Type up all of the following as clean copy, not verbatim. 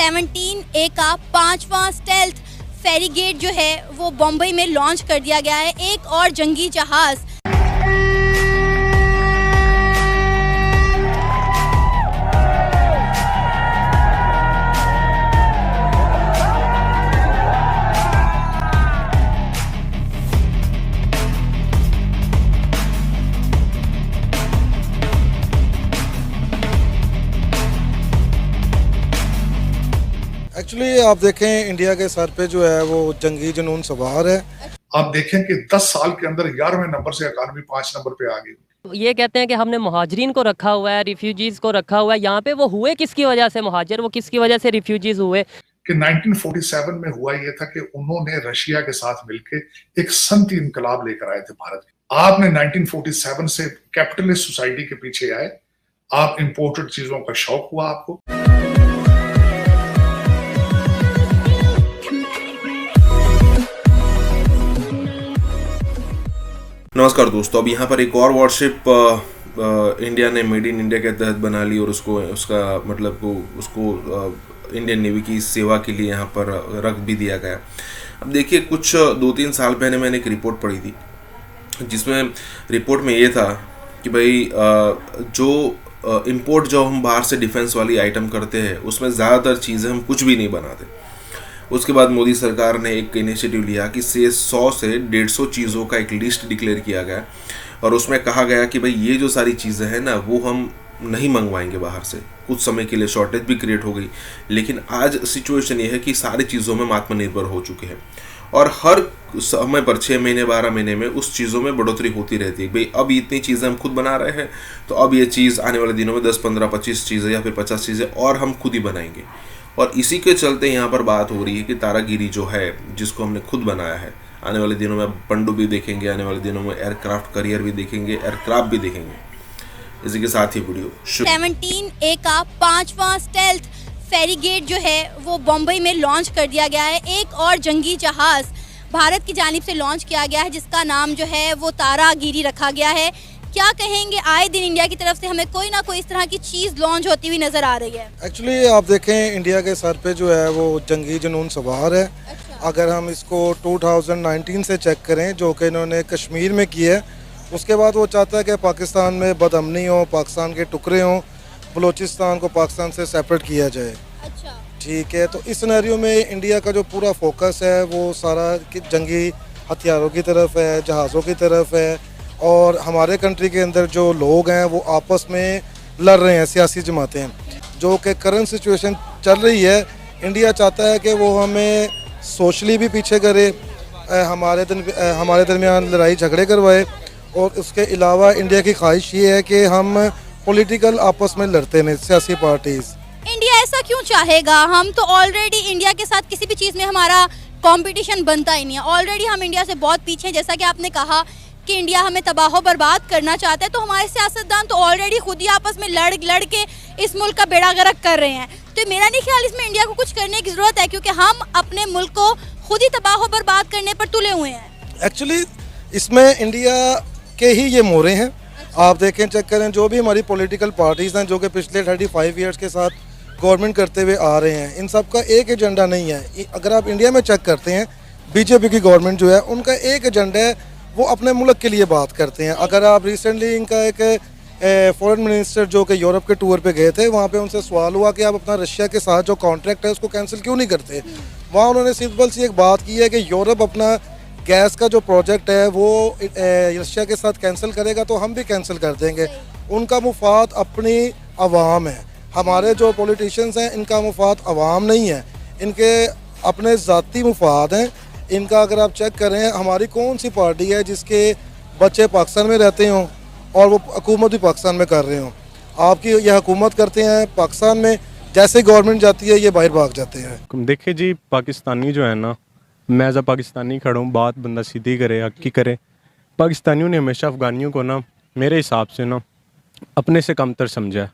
17A का 5वां stealth फेरीगेट जो है वो बम्बई में लॉन्च कर दिया गया है। एक और जंगी जहाज एक्चुअली आप देखें इंडिया के सर पे जो है वो जंगी जुनून सवार है। आप देखें कि 10 साल के अंदर 11वें नंबर से इकानमी 5 नंबर पे आ गई। ये कहते हैं कि हमने मुहाजिरीन को रखा हुआ है, रिफ्यूजीज को रखा हुआ है। यहाँ पे वो हुए किसकी वजह से मुहाजिर, वो किसकी वजह से रिफ्यूजीज हुए? कि 1947 में हुआ ये था कि उन्होंने रशिया के साथ मिलकर एक सनती इनकलाब लेकर आए थे भारत में। आपने 1947 से कैपिटलिस्ट सोसाइटी के पीछे आए, आप इंपोर्टेड चीजों का शौक हुआ आपको। नमस्कार दोस्तों, अब यहाँ पर एक और वॉरशिप इंडिया ने मेड इन इंडिया के तहत बना ली और उसका मतलब उसको इंडियन नेवी की सेवा के लिए यहाँ पर रख भी दिया गया। अब देखिए, कुछ 2-3 साल पहले मैंने एक रिपोर्ट पढ़ी थी जिसमें रिपोर्ट में ये था कि भाई जो इंपोर्ट जो हम बाहर से डिफेंस वाली आइटम करते हैं उसमें ज़्यादातर चीज़ें हम कुछ भी नहीं बनाते। उसके बाद मोदी सरकार ने एक इनिशिएटिव लिया कि 100 से 150 चीज़ों का एक लिस्ट डिक्लेयर किया गया और उसमें कहा गया कि भाई ये जो सारी चीज़ें हैं ना वो हम नहीं मंगवाएंगे बाहर से। कुछ समय के लिए शॉर्टेज भी क्रिएट हो गई, लेकिन आज सिचुएशन ये है कि सारी चीज़ों में हम आत्मनिर्भर हो चुके हैं और हर समय पर 6 महीने 12 महीने में उस चीज़ों में बढ़ोतरी होती रहती है। भाई अब इतनी चीज़ें हम खुद बना रहे हैं तो अब ये चीज़ आने वाले दिनों में 10, 15, 25 चीज़ें या फिर 50 चीज़ें और हम खुद ही बनाएंगे। और इसी के चलते यहाँ पर बात हो रही है कि तारागिरी जो है जिसको हमने खुद बनाया है, आने वाले दिनों में पनडुब्बी भी देखेंगे, आने वाले दिनों में एयरक्राफ्ट करियर भी देखेंगे, एयरक्राफ्ट भी देखेंगे। इसी के साथ ही वीडियो 17A का 5वां स्टेल्थ फेरीगेट जो है वो बम्बई में लॉन्च कर दिया गया है। एक और जंगी जहाज भारत की जानिब से लॉन्च किया गया है जिसका नाम जो है वो तारागिरी रखा गया है। क्या कहेंगे, आए दिन इंडिया की तरफ से हमें कोई ना कोई इस तरह की चीज़ लॉन्च होती हुई नजर आ रही है। एक्चुअली आप देखें इंडिया के सर पे जो है वो जंगी जुनून सवार है। अगर हम इसको 2019 से चेक करें जो कि इन्होंने कश्मीर में किया है, उसके बाद वो चाहता है कि पाकिस्तान में बदअमनी हो, पाकिस्तान के टुकड़े हों, बलूचिस्तान को पाकिस्तान से सेपरेट किया जाए। ठीक है, तो इस सिनेरियो में इंडिया का जो पूरा फोकस है वो सारा जंगी हथियारों की तरफ है, जहाज़ों की तरफ है और हमारे कंट्री के अंदर जो लोग हैं वो आपस में लड़ रहे हैं, सियासी जमातें जो कि करंट सिचुएशन चल रही है। इंडिया चाहता है कि वो हमें सोशली भी पीछे करे, हमारे दरमियान लड़ाई झगड़े करवाए और उसके अलावा इंडिया की ख्वाहिश ये है कि हम पॉलिटिकल आपस में लड़ते हैं सियासी पार्टीज़। इंडिया ऐसा क्यों चाहेगा? हम तो ऑलरेडी इंडिया के साथ किसी भी चीज़ में हमारा कंपटीशन बनता ही नहीं है। ऑलरेडी हम इंडिया से बहुत पीछे हैं। जैसा कि आपने कहा कि इंडिया हमें तबाह बर्बाद करना चाहता है, तो हमारे सियासतदान तो ऑलरेडी खुद ही आपस में लड़ के इस मुल्क का बेड़ा गर्क कर रहे हैं। तो मेरा नहीं ख्याल इसमें इंडिया को कुछ करने की ज़रूरत है, क्योंकि हम अपने मुल्क को खुद ही तबाह बर्बाद करने पर तुले हुए हैं। एक्चुअली इसमें इंडिया के ही ये मोरे हैं। आप देखें, चेक करें, जो भी हमारी पॉलिटिकल पार्टीज़ हैं जो कि पिछले 35 ईयर्स के साथ गवर्नमेंट करते हुए आ रहे हैं, इन सब का एक एजेंडा नहीं है। अगर आप इंडिया में चेक करते हैं, बीजेपी की गवर्नमेंट जो है उनका एक एजेंडा है, वो अपने मुल्क के लिए बात करते हैं। अगर आप रिसेंटली इनका एक फॉरेन मिनिस्टर जो कि यूरोप के टूर पे गए थे, वहाँ पे उनसे सवाल हुआ कि आप अपना रशिया के साथ जो कॉन्ट्रैक्ट है उसको कैंसिल क्यों नहीं करते। वहाँ उन्होंने सिंपल सी एक बात की है कि यूरोप अपना गैस का जो प्रोजेक्ट है वो रशिया के साथ कैंसिल करेगा तो हम भी कैंसिल कर देंगे। उनका मुफाद अपनी आवाम है। हमारे जो पॉलिटिशियंस हैं इनका मुफाद आवाम नहीं है, इनके अपने ज़ाती मुफाद हैं। इनका अगर आप चेक करें, हमारी कौन सी पार्टी है जिसके बच्चे पाकिस्तान में रहते हों और वो हुकूमत भी पाकिस्तान में कर रहे हों। आपकी यह हुकूमत करते हैं पाकिस्तान में, जैसे गवर्नमेंट जाती है ये बाहर भाग जाते हैं। देखिए जी, पाकिस्तानी जो है ना, मैं एज अ पाकिस्तानी खड़ा हूँ, बात बंदा सीधी करे, हक की करे। पाकिस्तानियों ने हमेशा अफ़गानियों को ना मेरे हिसाब से ना अपने से कमतर समझा है।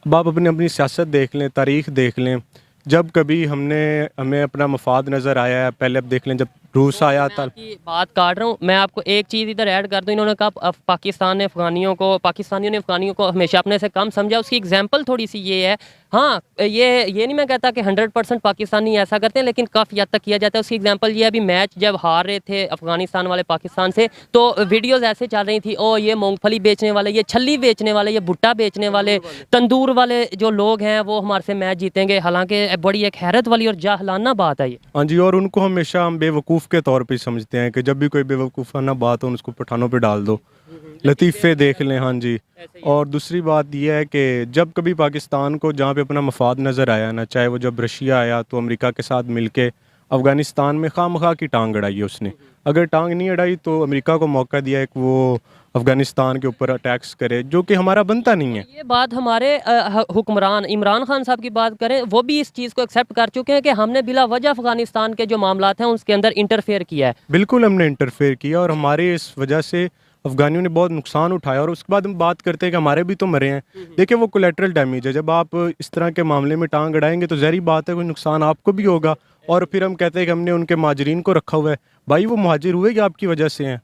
अब आप अपनी सियासत देख लें, तारीख़ देख लें, जब कभी हमें अपना मफाद नज़र आया है, पहले अब देख लें जब रूस आया मैं था। आपकी बात काट रहा हूँ, मैं आपको एक चीज़ इधर ऐड कर दूँ। इन्होंने कहा पाकिस्तानियों ने अफगानियों को हमेशा अपने से कम समझा। उसकी एग्जांपल थोड़ी सी ये है, हाँ ये नहीं मैं कहता कि 100% पाकिस्तानी ऐसा करते हैं, लेकिन काफ़ी हद तक किया जाता है। उसकी एग्जांपल ये अभी मैच जब हार रहे थे अफगानिस्तान वाले पाकिस्तान से, तो वीडियोज़ ऐसे चल रही थी, ओ ये मूँगफली बेचने वाले, ये छल्ली बेचने वाले, ये भुट्टा बेचने वाले, तंदूर वाले जो लोग हैं वो हमारे से मैच जीतेंगे। हालांकि बड़ी एक हैरत वाली और जाहलाना बात है ये। हाँ जी, और उनको हमेशा हम बेवकूफ़ के तौर पे समझते हैं कि जब भी कोई बेवकूफ़ाना बात हो उसको पठानों पे डाल दो, लतीफ़े देख लें। हाँ जी, और दूसरी बात यह है कि जब कभी पाकिस्तान को जहाँ पे अपना मफाद नज़र आया ना, चाहे वो जब रशिया आया तो अमेरिका के साथ मिलके अफ़गानिस्तान में खामखा की टांग अड़ाई है उसने। अगर टांग नहीं अड़ाई तो अमेरिका को मौका दिया है कि वो अफ़गानिस्तान के ऊपर अटैक्स करे, जो कि हमारा बनता नहीं है। ये बात हमारे हुक्मरान इमरान खान साहब की बात करें, वो भी इस चीज़ को एक्सेप्ट कर चुके हैं कि हमने बिला वजह अफगानिस्तान के जो मामलात हैं उसके अंदर इंटरफेयर किया है। बिल्कुल हमने इंटरफेयर किया और हमारे इस वजह से अफ़गानियों ने बहुत नुकसान उठाया। और उसके बाद हम बात करते हैं कि हमारे भी तो मरे हैं। देखिए वो कोलेटरल डैमेज है। जब आप इस तरह के मामले में टांग अड़ाएंगे तो ज़ाहिर बात है कोई नुकसान आपको भी होगा। और फिर हम कहते हैं कि हमने उनके महाजरीन को रखा हुआ है। भाई वो मुहाजिर हुए कि आपकी वजह से हैं।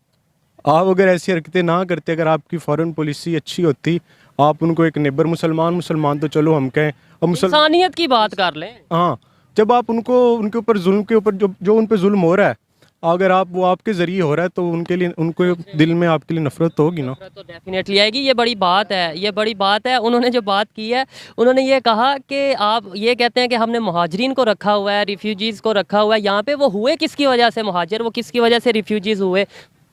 आप अगर ऐसी हरकतें ना करते, अगर आपकी फॉरेन पॉलिसी अच्छी होती, आप उनको एक नेबर मुसलमान तो चलो हम कहें, और इंसानियत की बात कर लें। हाँ, जब आप उनको उनके ऊपर जुल्म के ऊपर जो उन पे जुल्म हो रहा है, अगर आप वो आपके ज़रिए हो रहा है तो उनके लिए उनको दिल में आपके लिए नफरत तो होगी ना। तो डेफिनेटली आएगी। ये बड़ी बात है, ये बड़ी बात है। उन्होंने जो बात की है, उन्होंने ये कहा कि आप ये कहते हैं कि हमने महाजरीन को रखा हुआ है, रिफ्यूजीज़ को रखा हुआ है। यहाँ पे वो हुए किसकी वजह से मुहाजिर, वो किसकी वजह से रिफ्यूजीज़ हुए,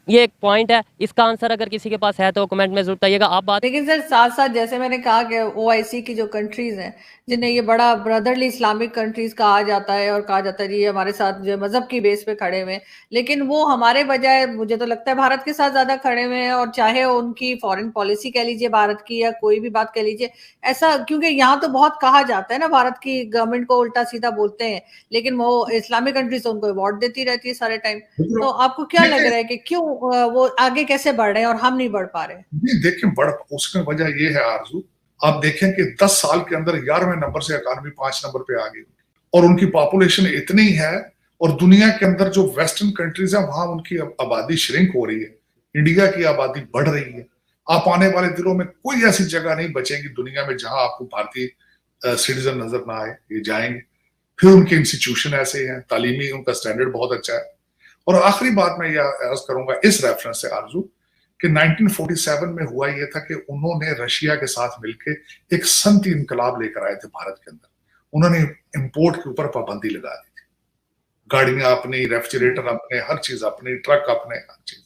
ये एक पॉइंट है। इसका आंसर अगर किसी के पास है तो कमेंट में जरूर बताइएगा। आप बात लेकिन सर साथ साथ जैसे मैंने कहा कि ओआईसी की जो कंट्रीज हैं जिन्हें ये बड़ा ब्रदरली इस्लामिक कंट्रीज कहा जाता है और कहा जाता है जी हमारे साथ जो मजहब की बेस पे खड़े हुए हैं, लेकिन वो हमारे बजाय मुझे तो लगता है भारत के साथ ज्यादा खड़े हुए हैं। और चाहे उनकी फॉरेन पॉलिसी कह लीजिए भारत की या कोई भी बात कह लीजिए, ऐसा क्योंकि यहाँ तो बहुत कहा जाता है ना, भारत की गवर्नमेंट को उल्टा सीधा बोलते हैं, लेकिन वो इस्लामिक कंट्रीज उनको अवार्ड देती रहती है सारे टाइम। तो आपको क्या लग रहा है कि क्यों वो आगे कैसे बढ़ रहे हैं और हम नहीं बढ़ पा रहे? नहीं देखिए, उसमें वजह ये है आरजू, आप देखें कि 10 साल के अंदर 11वें नंबर से इकॉनमी 5 नंबर पे आ गई और उनकी पॉपुलेशन इतनी है और दुनिया के अंदर जो वेस्टर्न कंट्रीज है वहां उनकी आबादी श्रिंक हो रही है, इंडिया की आबादी बढ़ रही है। आप आने वाले दिनों में कोई ऐसी जगह नहीं बचेगी दुनिया में जहां आपको भारतीय सिटीजन नजर ना आए। ये जाएंगे, फिर उनके इंस्टीट्यूशन ऐसे हैं, तालीमी उनका स्टैंडर्ड बहुत अच्छा है। और आखिरी बात मैं यह अर्ज करूंगा इस रेफरेंस से आरजू कि 1947 में हुआ यह था कि उन्होंने रशिया के साथ मिलकर एक सनती इनकलाब लेकर आए थे भारत के अंदर। उन्होंने इंपोर्ट के ऊपर पाबंदी लगा दी थी, गाड़ियां अपनी, रेफ्रिजरेटर अपने, हर चीज अपनी, ट्रक अपने, हर चीज।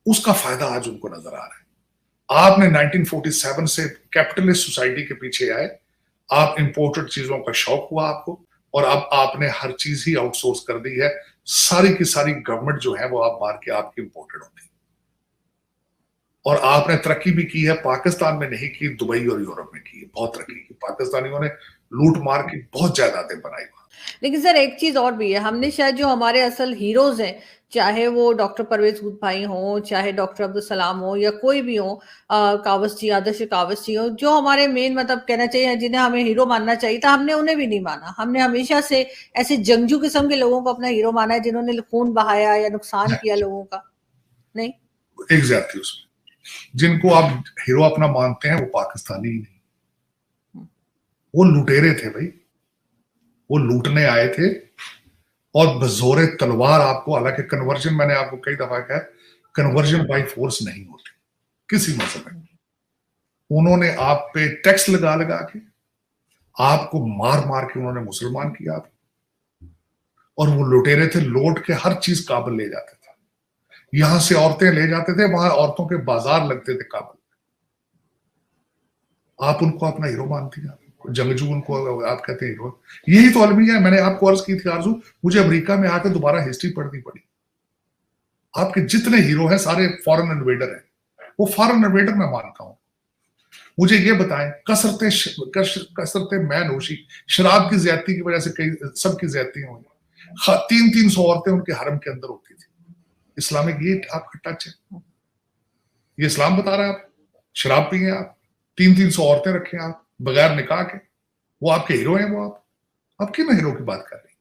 उसका फायदा आज उनको नजर आ रहा है। आपने 1947 से कैपिटलिस्ट सोसाइटी के पीछे आए, आप इंपोर्टेड चीजों का शौक हुआ आपको, और अब आपने हर चीज ही आउटसोर्स कर दी है। सारी की सारी गवर्नमेंट जो है वो आप बाहर के आपकी इंपोर्टेड होती है। और आपने तरक्की भी की है, पाकिस्तान में नहीं की, दुबई और यूरोप में की है, बहुत तरक्की की। पाकिस्तानियों ने लूट मार की बहुत जायदादें बनाई। लेकिन सर एक चीज और भी है, हमने शायद जो हमारे असल हीरोज हैं, चाहे वो डॉक्टर परवेज भाई हो, चाहे डॉक्टर अब्दुल सलाम हो, या कोई भी हो, कावस जी, आदर्श कावस जी हो, जो हमारे मेन मतलब कहना चाहिए जिन्हें हमें हीरो मानना चाहिए था, हमने उन्हें भी नहीं माना। हमने हमेशा से ऐसे जंगजू किस्म के लोगों को अपना हीरो माना है जिन्होंने खून बहाया या नुकसान किया लोगों का। नहीं, एग्जैक्टली उसमें जिनको आप हीरो अपना मानते हैं वो पाकिस्तानी ही नहीं, वो लुटेरे थे भाई, वो लूटने आए थे और बजोरे तलवार आपको, हालांकि कन्वर्जन मैंने आपको कई दफा कहा, कन्वर्जन बाय फोर्स नहीं होती किसी मसले में। उन्होंने आप पे टैक्स लगा लगा के आपको मार मार के उन्होंने मुसलमान किया आप, और वो लुटेरे थे, लौट के हर चीज काबुल ले जाते थे। यहां से औरतें ले जाते थे, वहां औरतों के बाजार लगते थे काबुल। आप उनको अपना हीरो मानती हैं, जंगजू उनको आप कहते हैं हीरो। यही तो अलमिया है। मैंने आपको अर्ज की थी आरजू, मुझे अमेरिका में आकर दोबारा हिस्ट्री पढ़नी पड़ी। आपके जितने हीरो हैं सारे फॉरेन इन्वेडर हैं। वो फॉरेन इन्वेडर मैं मानता हूं। मुझे ये बताएं, कसरते मैनोशी, शराब की ज्यादती की वजह से कई सबकी ज्यादतियां हुई। 300 औरतें उनके हरम के अंदर होती थी। इस्लामिक ये आपका टच है, ये इस्लाम बता रहा है। आप शराब पिए, आप 300 औरतें रखें आप बगैर निकाह के, वो आपके हीरो हैं। वो आप किन हीरो की बात कर रहे हैं?